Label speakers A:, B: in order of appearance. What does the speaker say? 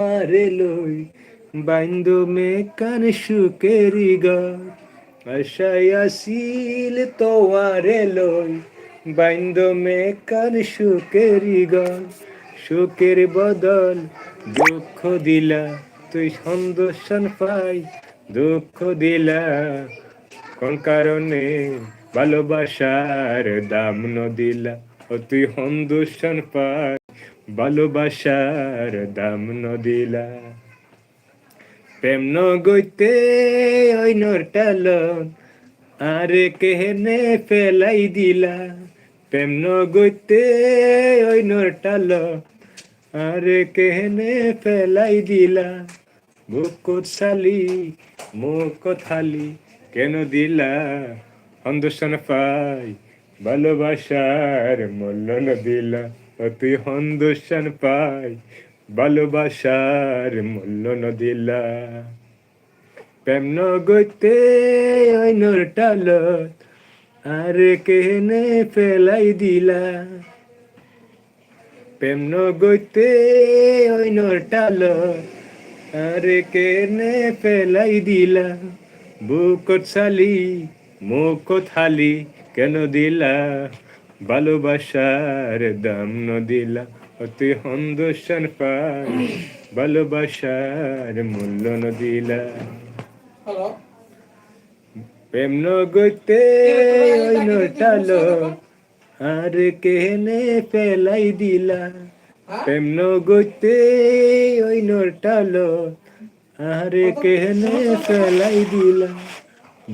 A: আরে লই বাইন্দো মে কান সুকেরি গর আশায় আসিল তোয়ারে লই বাইন্দো মে কান সুকেরি গর সুখের বদল দুঃখ দিলা তুই সন্তোষণ পাই দুঃখ দিলা কোন কারণে ভালোবাসার দাম নদিলা ও তুই সন্তোষণ পাই ভালোবাসার দাম নদিলা প্রেম নগইতে ওই নরটালন আরে কেহনে ফেলাই দিলা প্রেম নগইতে ওই নরটালন আরে কেহনে ফেলাই দিলা বুকুত সালি মুখ থালি কেন দিলা সন্তোষণ পাই ভালোবাসার মূল্য ন দিলা ও তুই সন্তোষণ পাই ভালোবাসার মূল্য ন দিলা প্রেম নগইতে ওই নরটালত আরে কেনে ফেলাই দিলা প্রেম নগইতে ওই নরটালত আরে কেনে ফেলাই দিলা বুকত সালি মুখ থালি কেন দিলা ভালোবাসার দাম ন দিলা ও তুই সন্তোষণ পাই ভালোবাসার মূল্য ন দিলা প্রেম নগইতে ওই নটালো আর কেনে ফেলাই দিলা প্রেম নগইতে ওই নটালো আর কেনে ফেলাই দিলা